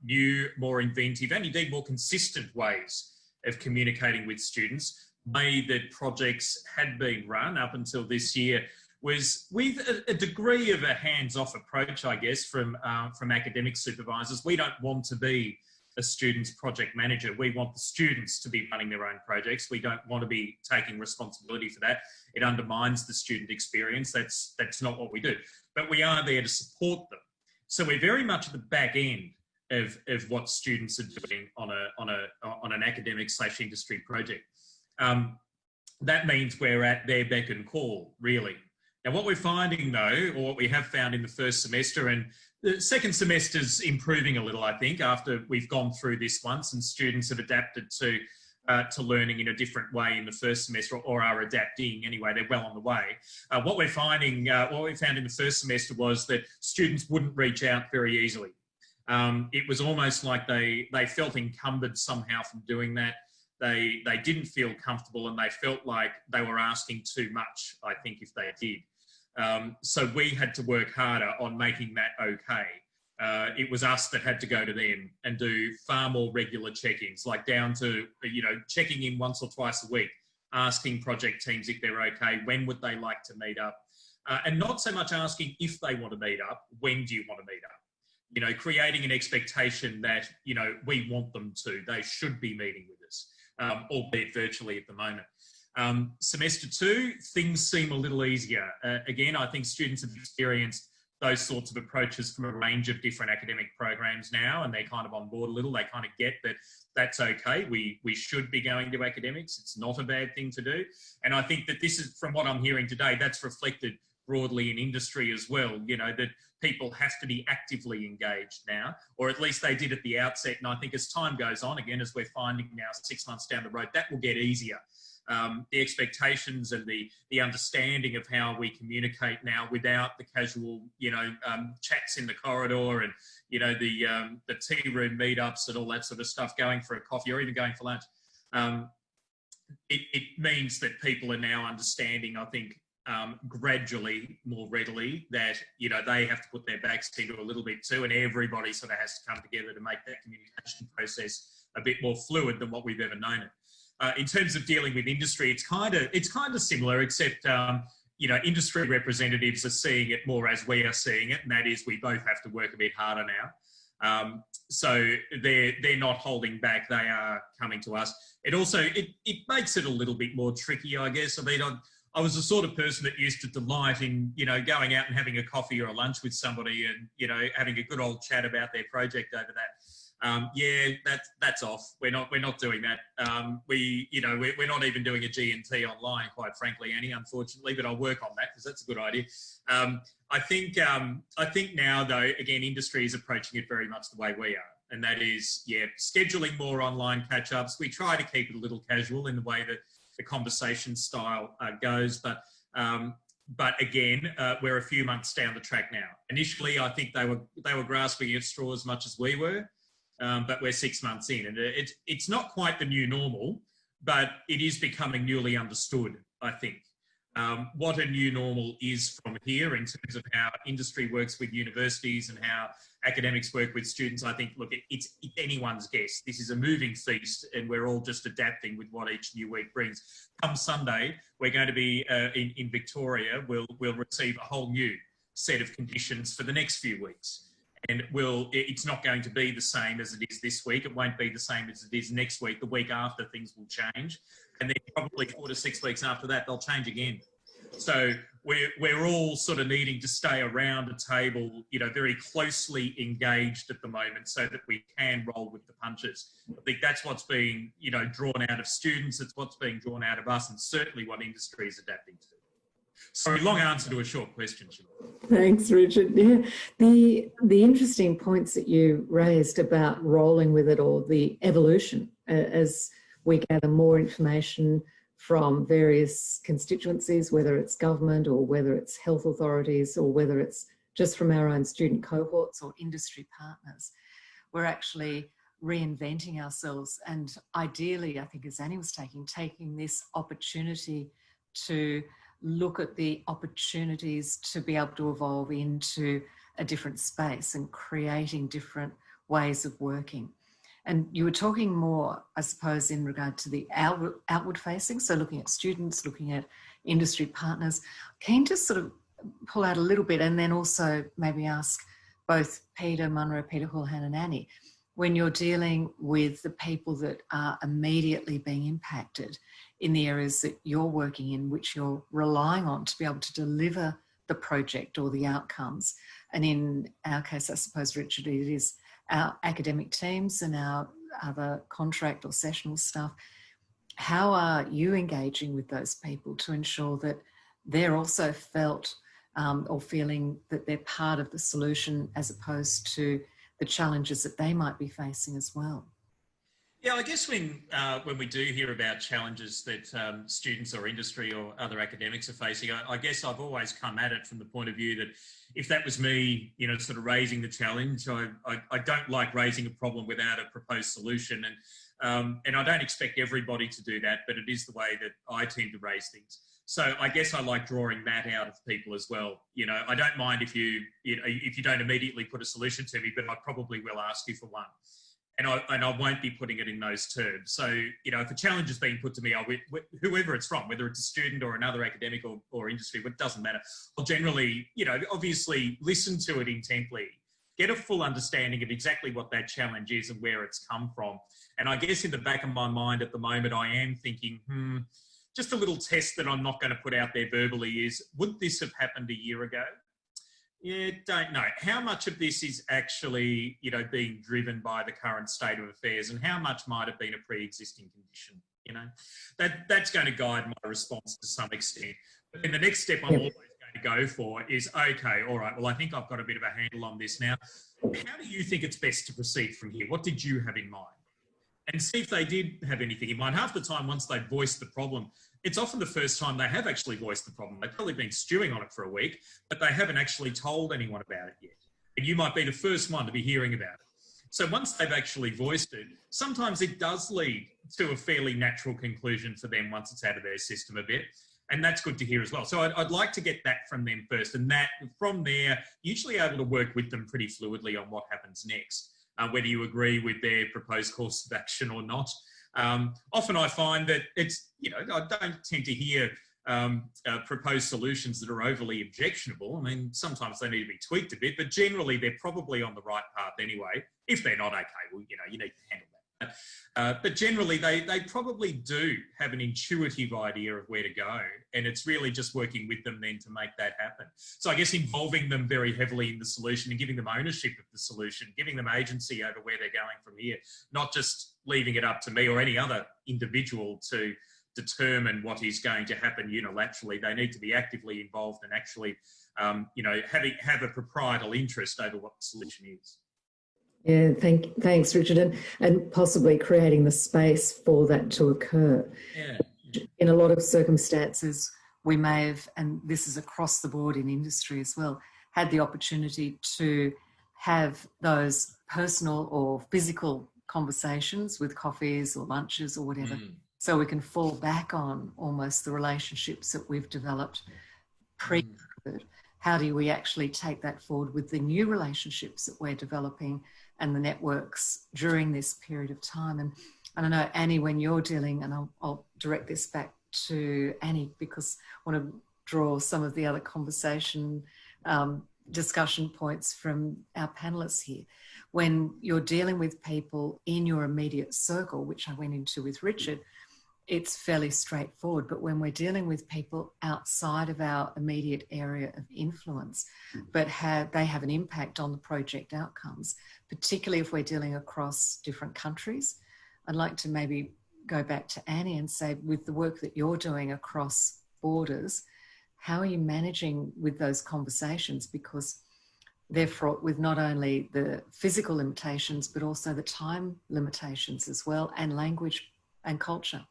new, more inventive and indeed more consistent ways of communicating with students. The way that projects had been run up until this year was with a degree of a hands-off approach, I guess, from academic supervisors. We don't want to be a student's project manager. We want the students to be running their own projects. We don't want to be taking responsibility for that. It undermines the student experience. That's not what we do. But we are there to support them. So we're very much at the back end of what students are doing on an academic/industry project. That means we're at their beck and call, really. Now, what we're finding, though, or what we have found in the first semester, and the second semester's improving a little, I think, after we've gone through this once and students have adapted to learning in a different way in the first semester, or are adapting anyway. They're well on the way. What we found in the first semester was that students wouldn't reach out very easily. It was almost like they felt encumbered somehow from doing that. They didn't feel comfortable, and they felt like they were asking too much, I think, if they did. So we had to work harder on making that okay. It was us that had to go to them and do far more regular check-ins, like down to, you know, checking in once or twice a week, asking project teams if they're okay, when would they like to meet up, and not so much asking if they want to meet up, when do you want to meet up? You know, creating an expectation that, you know, we want them to, they should be meeting with us. Albeit virtually at the moment. Semester 2, things seem a little easier. Again, I think students have experienced those sorts of approaches from a range of different academic programs now, and they're kind of on board a little. They kind of get that that's okay. We should be going to academics. It's not a bad thing to do. And I think that this is, from what I'm hearing today, that's reflected broadly in industry as well, you know, that people have to be actively engaged now, or at least they did at the outset. And I think as time goes on, again, as we're finding now 6 months down the road, that will get easier. The expectations and the understanding of how we communicate now without the casual, you know, chats in the corridor and, you know, the tea room meetups and all that sort of stuff, going for a coffee or even going for lunch. It means that people are now understanding, I think, gradually, more readily, that, you know, they have to put their backs into a little bit too, and everybody sort of has to come together to make that communication process a bit more fluid than what we've ever known it. In terms of dealing with industry, it's kind of similar, except you know, industry representatives are seeing it more as we are seeing it, and that is we both have to work a bit harder now. So they're not holding back; they are coming to us. It also it makes it a little bit more tricky, I guess. I mean, I was the sort of person that used to delight in, you know, going out and having a coffee or a lunch with somebody and, you know, having a good old chat about their project over that. Yeah, that's off. We're not doing that. We're not even doing a G&T online, quite frankly, Annie, unfortunately, but I'll work on that because that's a good idea. I think now, though, again, industry is approaching it very much the way we are. And that is, yeah, scheduling more online catch-ups. We try to keep it a little casual in the way that the conversation style goes, but again, we're a few months down the track now. Initially, I think they were grasping at straw as much as we were, but we're 6 months in, and it's not quite the new normal, but it is becoming newly understood, I think. What a new normal is from here in terms of how industry works with universities and how academics work with students. I think, look, it's anyone's guess. This is a moving feast and we're all just adapting with what each new week brings. Come Sunday, we're going to be in Victoria, we'll receive a whole new set of conditions for the next few weeks. And it's not going to be the same as it is this week. It won't be the same as it is next week. The week after, things will change. And then probably 4 to 6 weeks after that, they'll change again. So we're all sort of needing to stay around a table, very closely engaged at the moment so that we can roll with the punches. I think that's what's being, drawn out of students. It's what's being drawn out of us, and certainly what industry is adapting to. Sorry, long answer to a short question, Chivonne. Thanks, Richard. Yeah, the interesting points that you raised about rolling with it, or the evolution as we gather more information from various constituencies, whether it's government or whether it's health authorities or whether it's just from our own student cohorts or industry partners. We're actually reinventing ourselves, and ideally, I think as Annie was taking this opportunity to look at the opportunities to be able to evolve into a different space and creating different ways of working. And you were talking more, I suppose, in regard to the outward facing, so looking at students, looking at industry partners. Keen to sort of pull out a little bit and then also maybe ask both Peter Munro, Peter Houlihan and Annie, when you're dealing with the people that are immediately being impacted in the areas that you're working in, which you're relying on to be able to deliver the project or the outcomes. And in our case, I suppose, Richard, it is our academic teams and our other contract or sessional staff. How are you engaging with those people to ensure that they're also felt or feeling that they're part of the solution as opposed to the challenges that they might be facing as well? Yeah, I guess when we do hear about challenges that students or industry or other academics are facing, I guess I've always come at it from the point of view that if that was me, sort of raising the challenge, I don't like raising a problem without a proposed solution. And I don't expect everybody to do that, but it is the way that I tend to raise things. So I guess I like drawing that out of people as well. I don't mind if you don't immediately put a solution to me, but I probably will ask you for one. And I won't be putting it in those terms. So, if a challenge is being put to me, whoever it's from, whether it's a student or another academic or industry, it doesn't matter. I'll generally, obviously listen to it intently, get a full understanding of exactly what that challenge is and where it's come from. And I guess in the back of my mind at the moment, I am thinking, just a little test that I'm not going to put out there verbally is, would this have happened a year ago? Yeah, don't know. How much of this is actually, being driven by the current state of affairs, and how much might have been a pre-existing condition? That's going to guide my response to some extent. But then the next step I'm always going to go for is, okay, all right, well, I think I've got a bit of a handle on this now. How do you think it's best to proceed from here? What did you have in mind? And see if they did have anything in mind. Half the time, once they voice the problem, it's often the first time they have actually voiced the problem. They've probably been stewing on it for a week, but they haven't actually told anyone about it yet. And you might be the first one to be hearing about it. So once they've actually voiced it, sometimes it does lead to a fairly natural conclusion for them once it's out of their system a bit. And that's good to hear as well. So I'd like to get that from them first. And that from there, usually able to work with them pretty fluidly on what happens next, whether you agree with their proposed course of action or not. Often I find that it's, I don't tend to hear proposed solutions that are overly objectionable. I mean, sometimes they need to be tweaked a bit, but generally they're probably on the right path anyway. If they're not, okay, well, you need to handle that. But generally they probably do have an intuitive idea of where to go, and it's really just working with them then to make that happen. So I guess involving them very heavily in the solution and giving them ownership of the solution, giving them agency over where they're going from here, not just leaving it up to me or any other individual to determine what is going to happen unilaterally. They need to be actively involved and actually, have a proprietal interest over what the solution is. Yeah, thanks, Richard, and possibly creating the space for that to occur. Yeah. In a lot of circumstances, we may have, and this is across the board in industry as well, had the opportunity to have those personal or physical conversations with coffees or lunches or whatever so we can fall back on almost the relationships that we've developed pre-COVID. How do we actually take that forward with the new relationships that we're developing and the networks during this period of time? And I don't know, Annie, when you're dealing, and I'll direct this back to Annie because I want to draw some of the other conversation discussion points from our panelists here. When you're dealing with people in your immediate circle, which I went into with Richard, it's fairly straightforward. But when we're dealing with people outside of our immediate area of influence, but they have an impact on the project outcomes, particularly if we're dealing across different countries, I'd like to maybe go back to Annie and say, with the work that you're doing across borders, how are you managing with those conversations? Because they're fraught with not only the physical limitations, but also the time limitations as well, and language and culture.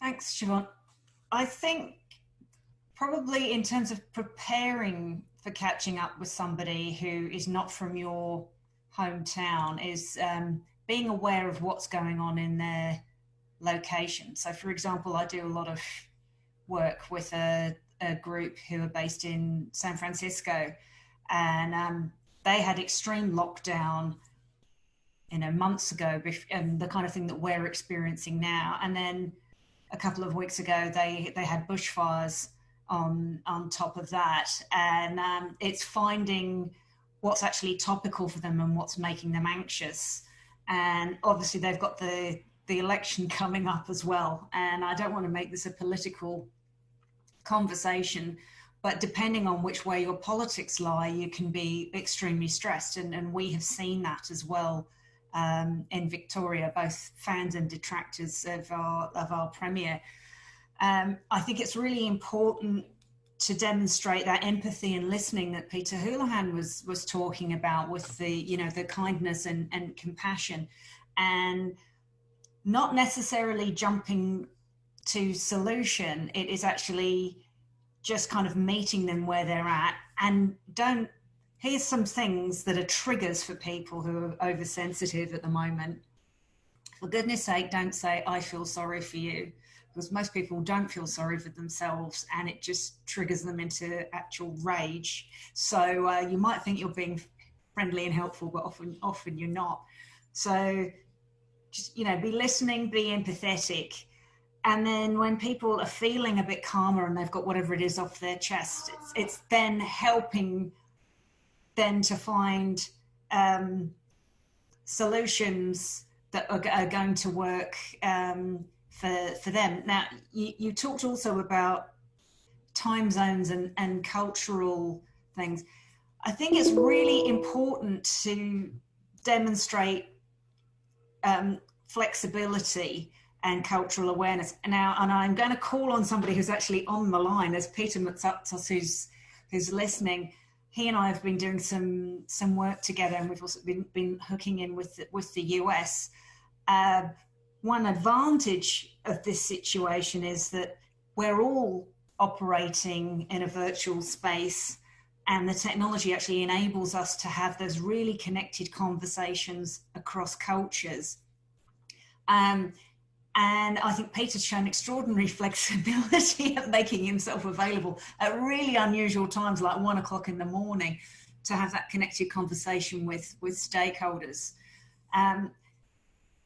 Thanks, Chivonne. I think probably in terms of preparing for catching up with somebody who is not from your hometown is being aware of what's going on in their location. So, for example, I do a lot of work with a group who are based in San Francisco, and they had extreme lockdown, months ago, and the kind of thing that we're experiencing now. And then a couple of weeks ago, they had bushfires on top of that, and it's finding what's actually topical for them and what's making them anxious. And obviously, they've got the election coming up as well. And I don't want to make this a political conversation, but depending on which way your politics lie, you can be extremely stressed. And we have seen that as well in Victoria, both fans and detractors of our Premier. I think it's really important to demonstrate that empathy and listening that Peter Houlihan was talking about, with the kindness and compassion, and not necessarily jumping to solution. It is actually just kind of meeting them where they're at, and here's some things that are triggers for people who are oversensitive at the moment. For goodness sake, don't say, I feel sorry for you, because most people don't feel sorry for themselves, and it just triggers them into actual rage. So you might think you're being friendly and helpful, but often you're not. So just, be listening, be empathetic. And then when people are feeling a bit calmer and they've got whatever it is off their chest, it's then helping them to find solutions that are going to work for them. Now, you talked also about time zones and cultural things. I think it's really important to demonstrate flexibility and cultural awareness. Now, and I'm going to call on somebody who's actually on the line, as Peter Matsatsos, who's listening. He and I have been doing some work together, and we've also been hooking in with the US. One advantage of this situation is that we're all operating in a virtual space, and the technology actually enables us to have those really connected conversations across cultures. And I think Peter's shown extraordinary flexibility at making himself available at really unusual times, like 1 o'clock in the morning, to have that connected conversation with stakeholders.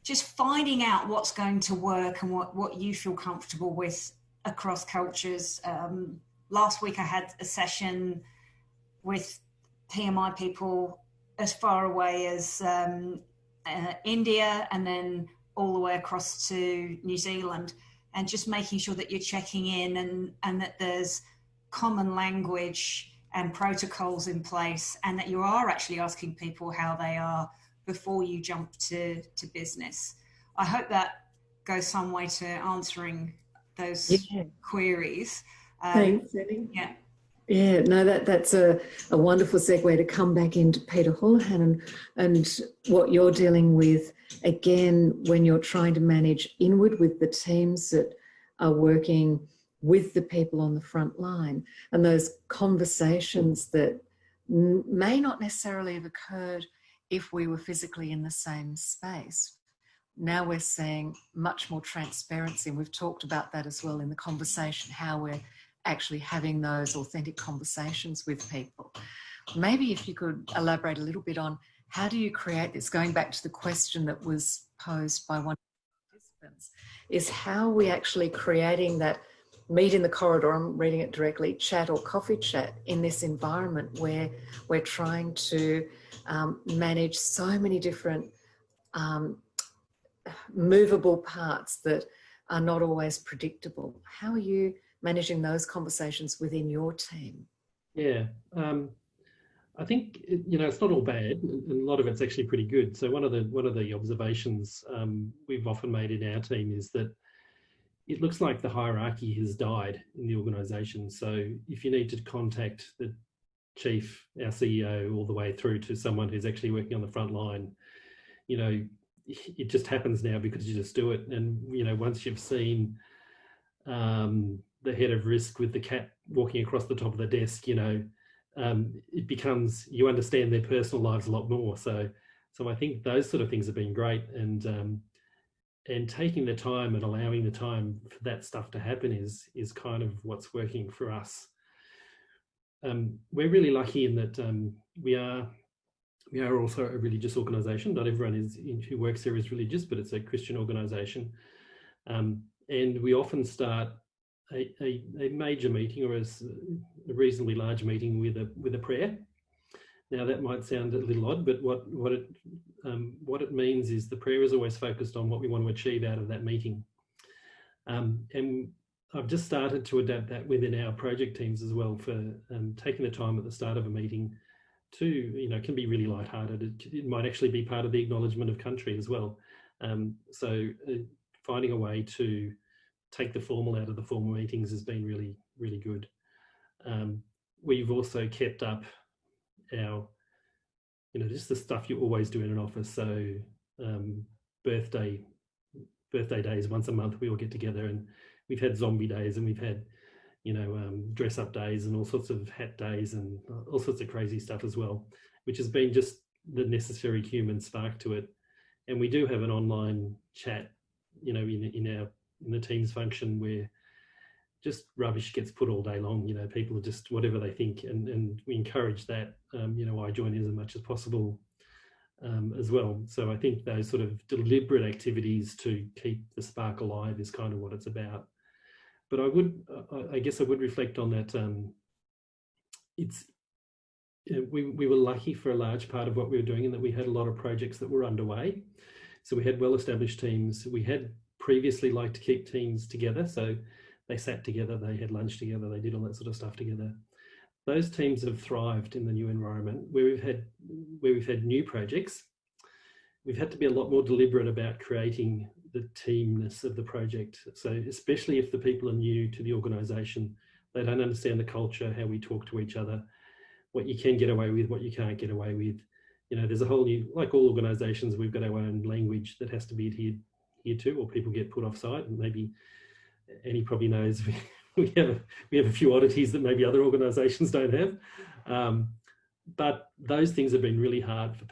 Just finding out what's going to work and what you feel comfortable with across cultures. Last week I had a session with PMI people as far away as India, and then all the way across to New Zealand, and just making sure that you're checking in and that there's common language and protocols in place, and that you are actually asking people how they are before you jump to business. I hope that goes some way to answering those queries. Thanks, Annie. Yeah. Yeah, no, that's a wonderful segue to come back into Peter Houlihan and what you're dealing with, again, when you're trying to manage inward with the teams that are working with the people on the front line, and those conversations that may not necessarily have occurred if we were physically in the same space. now we're seeing much more transparency, and we've talked about that as well in the conversation, how we're actually having those authentic conversations with people. Maybe if you could elaborate a little bit on how do you create this, going back to the question that was posed by one of the participants, is how are we actually creating that meet in the corridor, I'm reading it directly, chat or coffee chat in this environment where we're trying to manage so many different movable parts that are not always predictable. How are you managing those conversations within your team? Yeah, I think it's not all bad, and a lot of it's actually pretty good. So one of the observations we've often made in our team is that it looks like the hierarchy has died in the organisation. So if you need to contact the chief, our CEO, all the way through to someone who's actually working on the front line, it just happens now because you just do it. And once you've seen the head of risk with the cat walking across the top of the desk, it becomes, you understand their personal lives a lot more. So I think those sort of things have been great, and taking the time and allowing the time for that stuff to happen is kind of what's working for us. We're really lucky in that we are also a religious organisation. Not everyone who works there is religious, but it's a Christian organisation, and we often start a major meeting or a reasonably large meeting with a prayer. Now that might sound a little odd, but what it means is the prayer is always focused on what we want to achieve out of that meeting. And I've just started to adapt that within our project teams as well, for taking the time at the start of a meeting to, can be really lighthearted. It might actually be part of the acknowledgement of country as well. So finding a way to take the formal out of the formal meetings has been really, really good. We've also kept up our, just the stuff you always do in an office. So birthday days, once a month we all get together, and we've had zombie days, and we've had dress up days, and all sorts of hat days, and all sorts of crazy stuff as well, which has been just the necessary human spark to it. And we do have an online chat, in the Teams function, where just rubbish gets put all day long. People are just whatever they think, and we encourage that. I join in as much as possible as well. So I think those sort of deliberate activities to keep the spark alive is kind of what it's about. But I guess I would reflect on that. We were lucky for a large part of what we were doing, in that we had a lot of projects that were underway. So we had well-established teams. We had previously liked to keep teams together, so they sat together, they had lunch together, they did all that sort of stuff together. Those teams have thrived in the new environment. Where we've had new projects, we've had to be a lot more deliberate about creating the teamness of the project. So especially if the people are new to the organisation, they don't understand the culture, how we talk to each other, what you can get away with, what you can't get away with. There's a whole new, like all organisations, we've got our own language that has to be adhered to, or people get put offside. And maybe Annie probably knows we have a few oddities that maybe other organisations don't have. But those things have been really hard for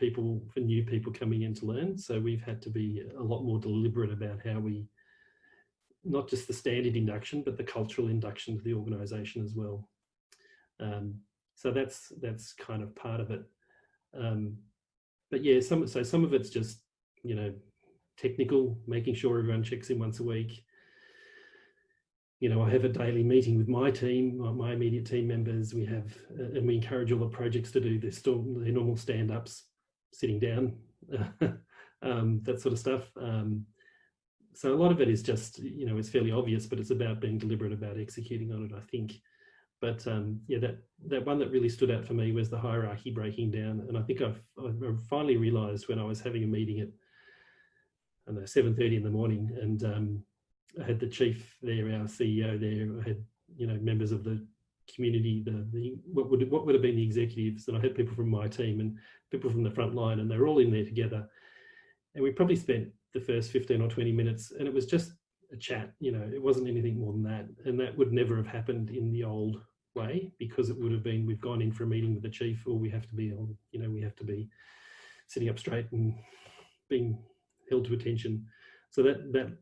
new people coming in to learn. So we've had to be a lot more deliberate about how we, not just the standard induction, but the cultural induction to the organisation as well. So that's kind of part of it. But yeah, some of it's just, technical, making sure everyone checks in once a week. I have a daily meeting with my team, my immediate team members. We have, and we encourage all the projects to do their normal stand-ups, sitting down, that sort of stuff. So a lot of it is just, it's fairly obvious, but it's about being deliberate about executing on it, I think. But yeah, that one that really stood out for me was the hierarchy breaking down. And I think I've finally realised when I was having a meeting at, 7:30 in the morning, and I had the chief there, our CEO there. I had, members of the community, what would have been the executives, and I had people from my team and people from the front line, and they were all in there together. And we probably spent the first 15 or 20 minutes, and it was just a chat. It wasn't anything more than that, and that would never have happened in the old way, because it would have been, we've gone in for a meeting with the chief, or we have to be on, we have to be sitting up straight and held to attention. So that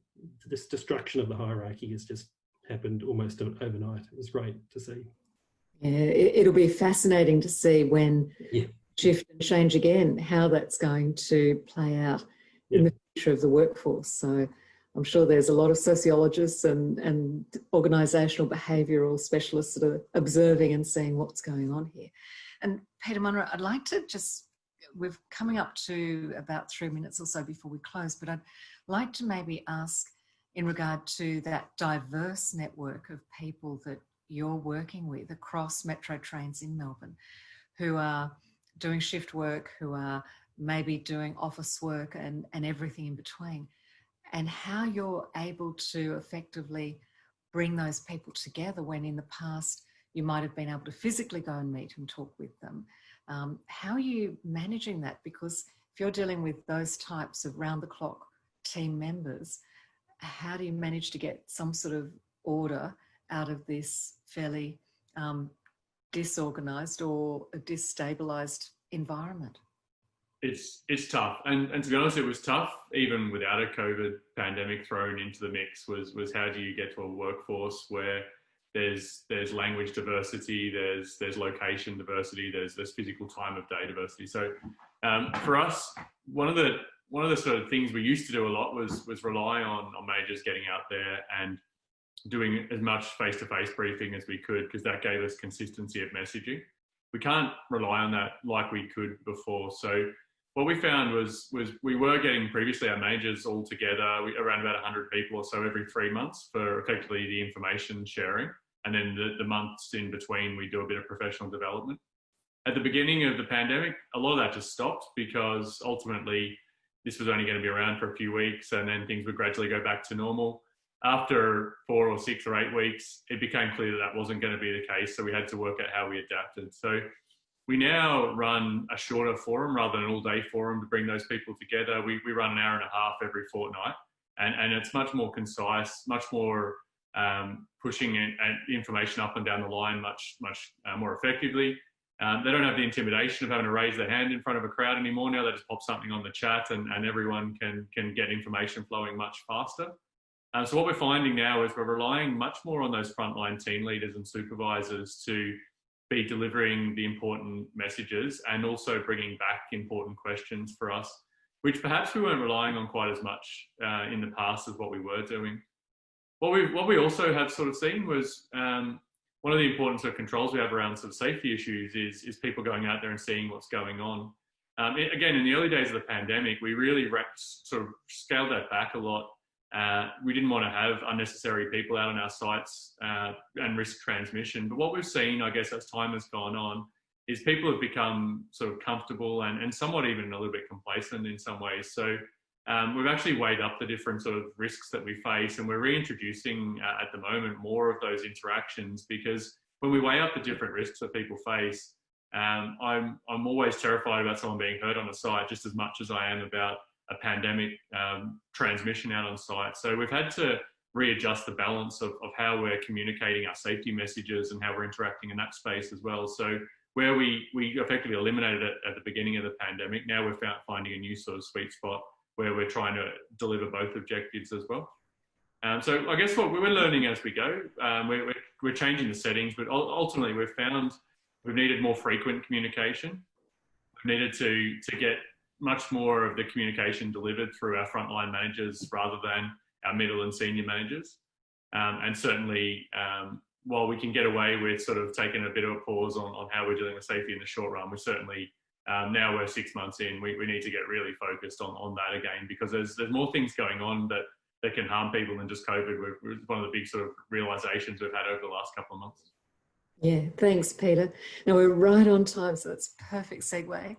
this destruction of the hierarchy has just happened almost overnight. It was great to see. Yeah, it'll be fascinating to see when shift and change again, how that's going to play out in the future of the workforce. So I'm sure there's a lot of sociologists and organisational behavioural specialists that are observing and seeing what's going on here. And Peter Munro, I'd like to we're coming up to about 3 minutes or so before we close, but I'd like to maybe ask in regard to that diverse network of people that you're working with across metro trains in Melbourne, who are doing shift work, who are maybe doing office work and everything in between, and how you're able to effectively bring those people together when in the past you might have been able to physically go and meet and talk with them. How are you managing that? Because if you're dealing with those types of round-the-clock team members, how do you manage to get some sort of order out of this fairly disorganised or a destabilised environment? It's tough, and to be honest, it was tough even without a COVID pandemic thrown into the mix. Was how do you get to a workforce where there's language diversity, there's location diversity, there's physical time of day diversity. So for us, one of the sort of things we used to do a lot was rely on managers getting out there and doing as much face-to-face briefing as we could, because that gave us consistency of messaging. We can't rely on that like we could before. So what we found was we were getting previously our managers all together, around about 100 people or so every 3 months for effectively the information sharing. And then the months in between, we do a bit of professional development. At the beginning of the pandemic, a lot of that just stopped because ultimately this was only going to be around for a few weeks and then things would gradually go back to normal. After 4 or 6 or 8 weeks, it became clear that wasn't going to be the case. So we had to work out how we adapted. So we now run a shorter forum rather than an all-day forum to bring those people together. We run an hour and a half every fortnight, and it's much more concise, much more pushing information up and down the line much more effectively. They don't have the intimidation of having to raise their hand in front of a crowd anymore. Now they just pop something on the chat and everyone can get information flowing much faster. So what we're finding now is we're relying much more on those frontline team leaders and supervisors to be delivering the important messages and also bringing back important questions for us, which perhaps we weren't relying on quite as much in the past as what we were doing. What we also have sort of seen was one of the important sort of controls we have around sort of safety issues is people going out there and seeing what's going on. Again, in the early days of the pandemic, we really sort of scaled that back a lot. We didn't want to have unnecessary people out on our sites and risk transmission. But what we've seen, I guess, as time has gone on, is people have become sort of comfortable and somewhat even a little bit complacent in some ways. So we've actually weighed up the different sort of risks that we face, and we're reintroducing at the moment more of those interactions, because when we weigh up the different risks that people face, I'm always terrified about someone being hurt on a site just as much as I am about a pandemic transmission out on site. So we've had to readjust the balance of how we're communicating our safety messages and how we're interacting in that space as well. So where we effectively eliminated it at the beginning of the pandemic, now we're finding a new sort of sweet spot where we're trying to deliver both objectives as well. So I guess what we're learning as we go, we're changing the settings, but ultimately we've found we've needed more frequent communication. We've needed to get much more of the communication delivered through our frontline managers rather than our middle and senior managers. And certainly, while we can get away with sort of taking a bit of a pause on how we're dealing with safety in the short run, we certainly, now we're 6 months in, we need to get really focused on that again, because there's more things going on that can harm people than just COVID. It's one of the big sort of realizations we've had over the last couple of months. Yeah, thanks, Peter. Now we're right on time, so that's a perfect segue.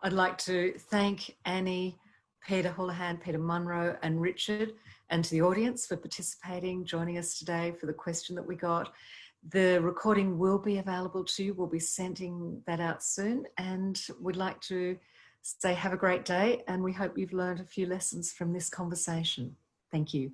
I'd like to thank Annie, Peter Houlihan, Peter Munro and Richard, and to the audience for participating, joining us today for the question that we got. The recording will be available to you. We'll be sending that out soon, and we'd like to say have a great day, and we hope you've learned a few lessons from this conversation. Thank you.